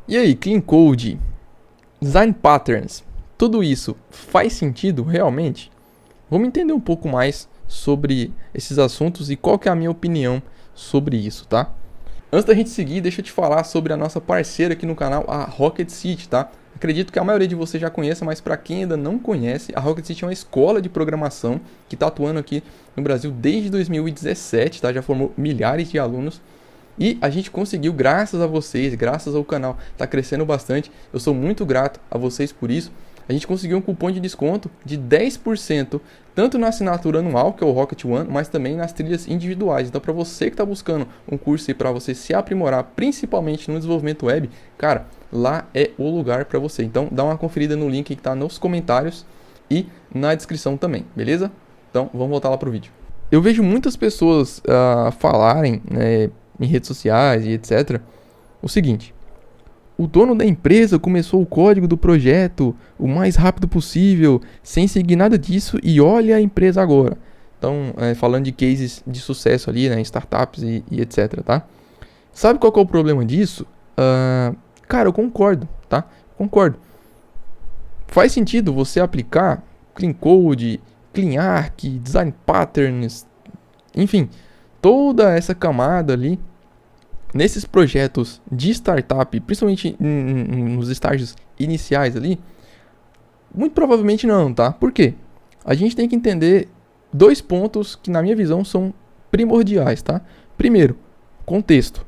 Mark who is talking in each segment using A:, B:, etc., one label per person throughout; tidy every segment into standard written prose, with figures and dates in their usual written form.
A: E aí, Clean Code, Design Patterns, tudo isso faz sentido realmente? Vamos entender um pouco mais sobre esses assuntos e qual que é a minha opinião sobre isso, tá? Antes da gente seguir, deixa eu te falar sobre a nossa parceira aqui no canal, a Rocket City, tá? Acredito que a maioria de vocês já conheça, mas para quem ainda não conhece, a Rocket City é uma escola de programação que está atuando aqui no Brasil desde 2017, tá? Já formou milhares de alunos. E a gente conseguiu, graças a vocês, graças ao canal, tá crescendo bastante. Eu sou muito grato a vocês por isso. A gente conseguiu um cupom de desconto de 10%, tanto na assinatura anual, que é o Rocket One, mas também nas trilhas individuais. Então, para você que está buscando um curso e para você se aprimorar, principalmente no desenvolvimento web, cara, lá é o lugar para você. Então, dá uma conferida no link que está nos comentários e na descrição também, beleza? Então, vamos voltar lá pro vídeo. Eu vejo muitas pessoas falarem, né, em redes sociais e etc. o seguinte: o dono da empresa começou o código do projeto o mais rápido possível, sem seguir nada disso, e olha a empresa agora. Então, falando de cases de sucesso ali, né, em startups e etc, tá? Sabe qual que é o problema disso? Cara, eu concordo, tá? Concordo. Faz sentido você aplicar Clean Code, Clean Arc, Design Patterns, enfim, toda essa camada ali nesses projetos de startup, principalmente nos estágios iniciais ali. Muito provavelmente não, tá? Por quê? A gente tem que entender dois pontos que, na minha visão, são primordiais, tá? Primeiro, contexto.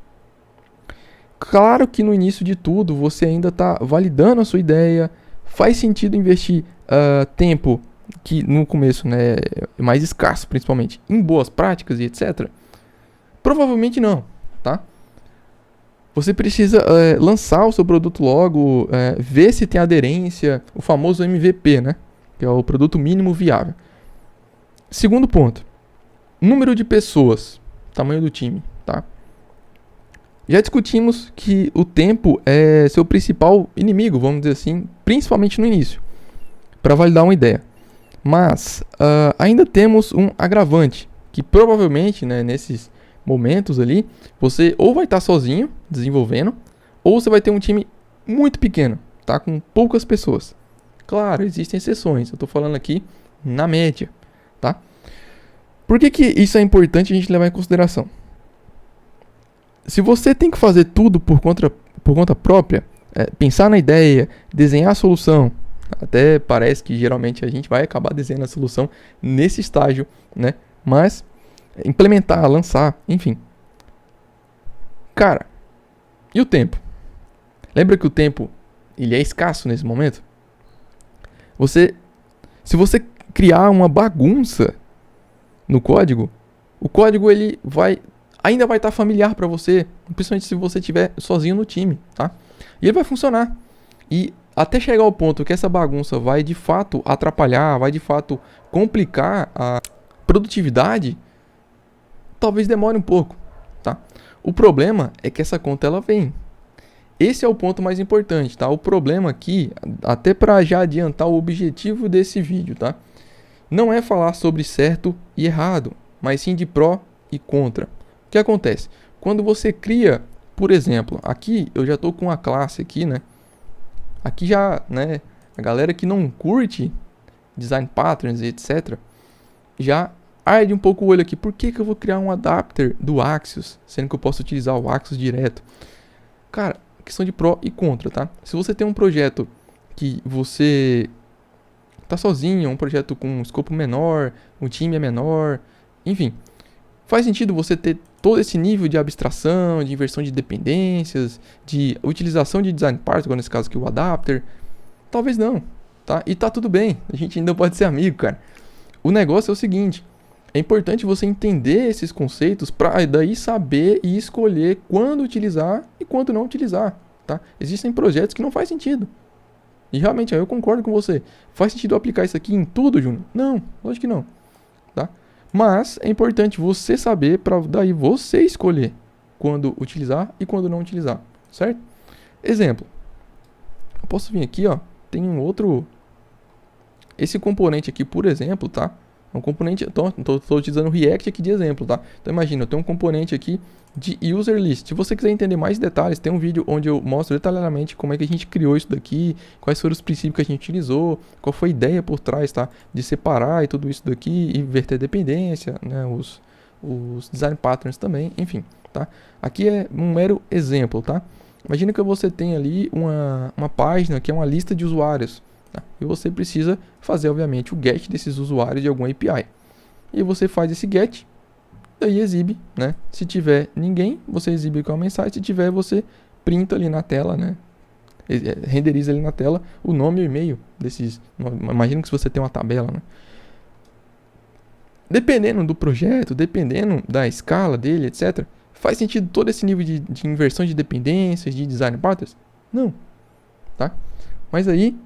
A: Claro que no início de tudo você ainda está validando a sua ideia. Faz sentido investir tempo, que no começo, né, é mais escasso, principalmente, em boas práticas e etc. Provavelmente não, tá? Você precisa lançar o seu produto logo, ver se tem aderência, o famoso MVP, né? Que é o produto mínimo viável. Segundo ponto, número de pessoas, tamanho do time, tá? Já discutimos que o tempo é seu principal inimigo, vamos dizer assim, principalmente no início, para validar uma ideia. Mas ainda temos um agravante, que provavelmente, né, nesses momentos ali, você ou vai estar sozinho desenvolvendo, ou você vai ter um time muito pequeno, tá? Com poucas pessoas. Claro, existem exceções, eu estou falando aqui na média, tá? Por que isso é importante a gente levar em consideração? Se você tem que fazer tudo por conta própria, pensar na ideia, desenhar a solução, até parece que geralmente a gente vai acabar desenhando a solução nesse estágio, né? Mas implementar, lançar, enfim. Cara, e o tempo? Lembra que o tempo ele é escasso nesse momento? Se você criar uma bagunça no código, o código ele ainda vai estar familiar para você, principalmente se você estiver sozinho no time, tá? E ele vai funcionar. E até chegar ao ponto que essa bagunça vai de fato atrapalhar, vai de fato complicar a produtividade, talvez demore um pouco, tá? O problema é que essa conta ela vem. Esse é o ponto mais importante, tá? O problema aqui, até para já adiantar o objetivo desse vídeo, tá? Não é falar sobre certo e errado, mas sim de pró e contra. O que acontece? Quando você cria, por exemplo, aqui eu já estou com uma classe aqui, né? Aqui já, né, a galera que não curte design patterns e etc, já arde um pouco o olho aqui. Por que eu vou criar um adapter do Axios, sendo que eu posso utilizar o Axios direto? Cara, questão de pró e contra, tá? Se você tem um projeto que você tá sozinho, um projeto com um escopo menor, o time é menor, enfim, faz sentido você ter todo esse nível de abstração, de inversão de dependências, de utilização de design patterns, nesse caso aqui o adapter? Talvez não, tá? E tá tudo bem, a gente ainda pode ser amigo, cara. O negócio é o seguinte: é importante você entender esses conceitos para daí saber e escolher quando utilizar e quando não utilizar, tá? Existem projetos que não faz sentido. E realmente, eu concordo com você. Faz sentido aplicar isso aqui em tudo, Júnior? Não, lógico que não, tá? Mas é importante você saber para daí você escolher quando utilizar e quando não utilizar, certo? Exemplo. Eu posso vir aqui, ó, tem um outro... Esse componente aqui, por exemplo, tá? É um componente, estou utilizando o React aqui de exemplo, tá? Então imagina, eu tenho um componente aqui de user list. Se você quiser entender mais detalhes, tem um vídeo onde eu mostro detalhadamente como é que a gente criou isso daqui, quais foram os princípios que a gente utilizou, qual foi a ideia por trás, tá? De separar e tudo isso daqui, e inverter dependência, né? Os design patterns também, enfim, tá? Aqui é um mero exemplo, tá? Imagina que você tem ali uma página que é uma lista de usuários, tá? E você precisa fazer, obviamente, o get desses usuários de alguma API. E você faz esse get, daí exibe, né? Se tiver ninguém, você exibe com a mensagem. Se tiver, você printa ali na tela, né? Renderiza ali na tela o nome e o e-mail desses. Imagina que se você tem uma tabela, né? Dependendo do projeto, dependendo da escala dele, etc., faz sentido todo esse nível de inversão de dependências, de design patterns? Não, tá? Mas aí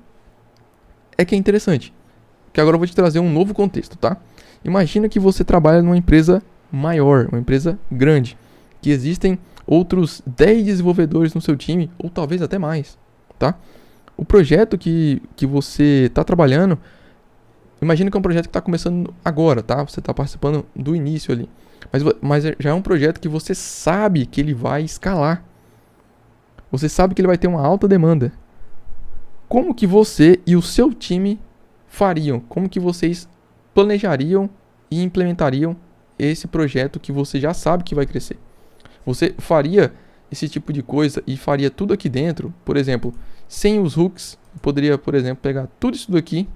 A: é que é interessante, que agora eu vou te trazer um novo contexto, tá? Imagina que você trabalha numa empresa maior, uma empresa grande, que existem outros 10 desenvolvedores no seu time, ou talvez até mais, tá? O projeto que você está trabalhando, imagina que é um projeto que está começando agora, tá? Você está participando do início ali. Mas já é um projeto que você sabe que ele vai escalar. Você sabe que ele vai ter uma alta demanda. Como que você e o seu time fariam? Como que vocês planejariam e implementariam esse projeto que você já sabe que vai crescer? Você faria esse tipo de coisa e faria tudo aqui dentro, por exemplo, sem os hooks? Eu poderia, por exemplo, pegar tudo isso daqui,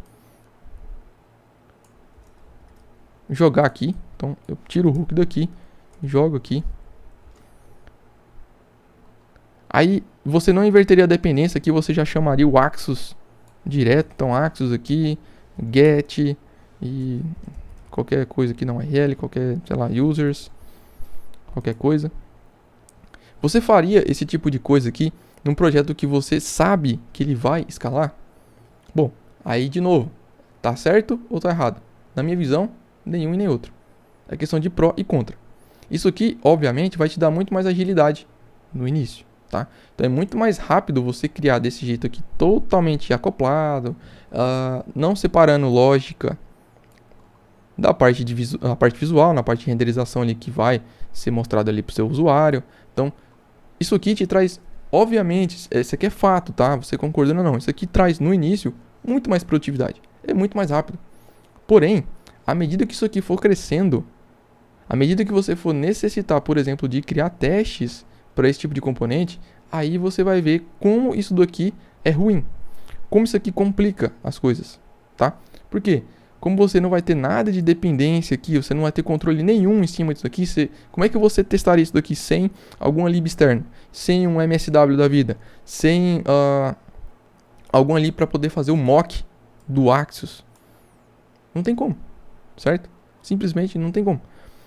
A: jogar aqui. Então eu tiro o hook daqui, jogo aqui. Aí você não inverteria a dependência, aqui você já chamaria o Axos direto. Então Axos aqui, get e qualquer coisa aqui na URL, qualquer, sei lá, users, qualquer coisa. Você faria esse tipo de coisa aqui num projeto que você sabe que ele vai escalar? Bom, aí de novo, tá certo ou tá errado? Na minha visão, nenhum e nem outro. É questão de pró e contra. Isso aqui, obviamente, vai te dar muito mais agilidade no início, tá? Então é muito mais rápido você criar desse jeito aqui, totalmente acoplado, não separando lógica da parte visual, na parte de renderização ali que vai ser mostrado ali para o seu usuário. Então, isso aqui te traz, obviamente, isso aqui é fato, tá? Você concordando ou não, isso aqui traz no início muito mais produtividade, é muito mais rápido. Porém, à medida que isso aqui for crescendo, à medida que você for necessitar, por exemplo, de criar testes para esse tipo de componente, aí você vai ver como isso daqui é ruim, como isso aqui complica as coisas, tá? Por quê? Como você não vai ter nada de dependência aqui, você não vai ter controle nenhum em cima disso aqui, como é que você testaria isso daqui sem alguma lib externa, sem um MSW da vida, sem algum ali para poder fazer o mock do Axios? Não tem como, certo? Simplesmente não tem como.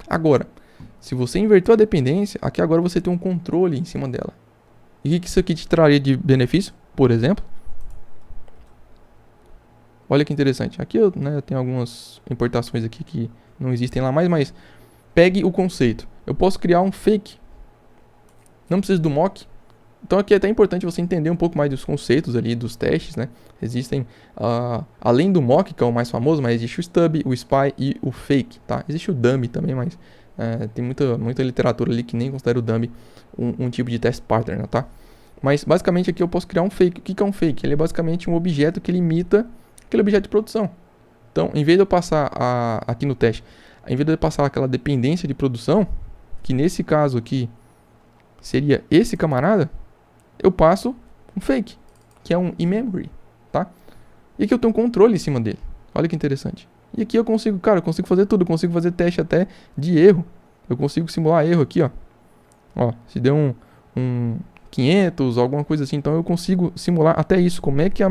A: Agora, se você inverteu a dependência, aqui agora você tem um controle em cima dela. E o que isso aqui te traria de benefício? Por exemplo, olha que interessante. Aqui eu tenho algumas importações aqui que não existem lá mais, mas pegue o conceito. Eu posso criar um fake. Não preciso do mock. Então aqui é até importante você entender um pouco mais dos conceitos ali, dos testes, né? Existem, além do mock, que é o mais famoso, mas existe o stub, o spy e o fake, tá? Existe o dummy também, mas tem muita literatura ali que nem considera o dummy um tipo de test pattern, tá? Mas basicamente aqui eu posso criar um fake. O que é um fake? Ele é basicamente um objeto que imita aquele objeto de produção. Então, em vez de eu passar aqui no teste, em vez de eu passar aquela dependência de produção, que nesse caso aqui seria esse camarada, eu passo um fake, que é um in-memory, tá? E aqui eu tenho um controle em cima dele. Olha que interessante. E aqui eu consigo fazer tudo. Eu consigo fazer teste até de erro. Eu consigo simular erro aqui, ó. Ó, se deu um 500, alguma coisa assim, então eu consigo simular até isso. Como é que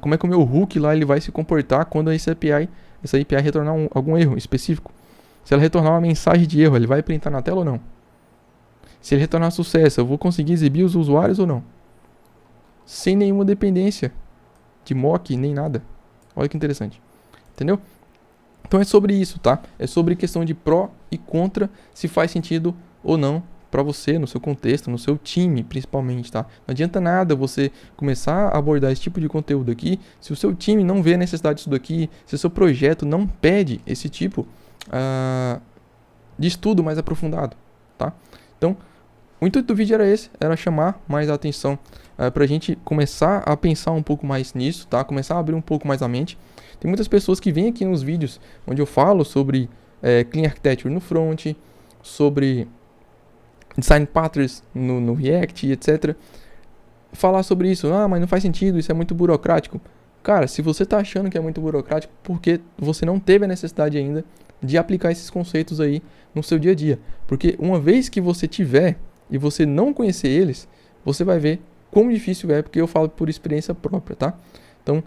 A: como é que o meu hook lá ele vai se comportar quando essa API retornar algum erro específico? Se ela retornar uma mensagem de erro, ele vai printar na tela ou não? Se ele retornar sucesso, eu vou conseguir exibir os usuários ou não? Sem nenhuma dependência de mock, nem nada. Olha que interessante. Entendeu? Então é sobre isso, tá? É sobre questão de pró e contra, se faz sentido ou não para você, no seu contexto, no seu time, principalmente, tá? Não adianta nada você começar a abordar esse tipo de conteúdo aqui se o seu time não vê a necessidade disso daqui, se o seu projeto não pede esse tipo de estudo mais aprofundado, tá? Então, o intuito do vídeo era esse, era chamar mais a atenção para a gente começar a pensar um pouco mais nisso, tá? Começar a abrir um pouco mais a mente. Tem muitas pessoas que vêm aqui nos vídeos onde eu falo sobre Clean Architecture no front, sobre Design Patterns no React, etc. Falar sobre isso, mas não faz sentido, isso é muito burocrático. Cara, se você está achando que é muito burocrático, porque você não teve a necessidade ainda de aplicar esses conceitos aí no seu dia a dia. Porque uma vez que você tiver e você não conhecer eles, você vai ver quão difícil é, porque eu falo por experiência própria, tá? Então,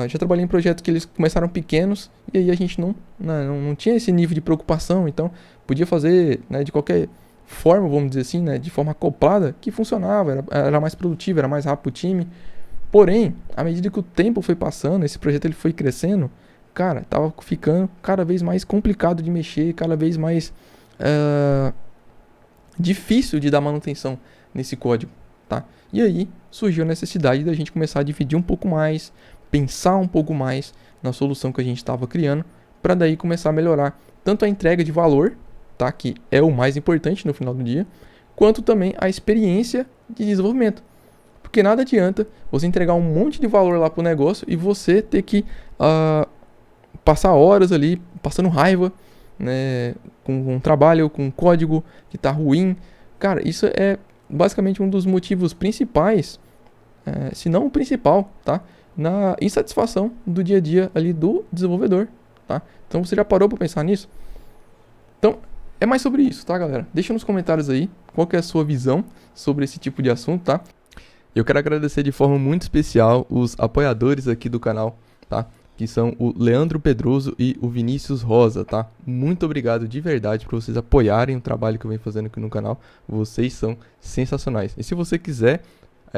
A: já trabalhei em projetos que eles começaram pequenos e aí a gente não tinha esse nível de preocupação, então podia fazer, né, de qualquer forma, vamos dizer assim, né, de forma acoplada, que funcionava, era mais produtivo, era mais rápido o time. Porém, à medida que o tempo foi passando, esse projeto ele foi crescendo, cara, tava ficando cada vez mais complicado de mexer, cada vez mais difícil de dar manutenção nesse código, tá? E aí surgiu a necessidade da gente começar a dividir um pouco mais, pensar um pouco mais na solução que a gente estava criando, para daí começar a melhorar tanto a entrega de valor, tá? Que é o mais importante no final do dia, quanto também a experiência de desenvolvimento. Porque nada adianta você entregar um monte de valor lá pro negócio e você ter que passar horas ali passando raiva, né, com um trabalho, com um código que está ruim. Cara, isso é basicamente um dos motivos principais, se não o principal, tá? Na insatisfação do dia a dia ali do desenvolvedor, tá? Então você já parou para pensar nisso? Então é mais sobre isso, tá, galera? Deixa nos comentários aí qual que é a sua visão sobre esse tipo de assunto, tá? Eu quero agradecer de forma muito especial os apoiadores aqui do canal, tá? Que são o Leandro Pedroso e o Vinícius Rosa, tá? Muito obrigado de verdade por vocês apoiarem o trabalho que eu venho fazendo aqui no canal. Vocês são sensacionais. E se você quiser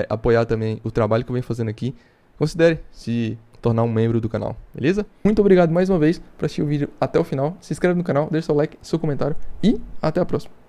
A: apoiar também o trabalho que eu venho fazendo aqui, considere se tornar um membro do canal, beleza? Muito obrigado mais uma vez por assistir o vídeo até o final. Se inscreve no canal, deixa seu like, seu comentário e até a próxima.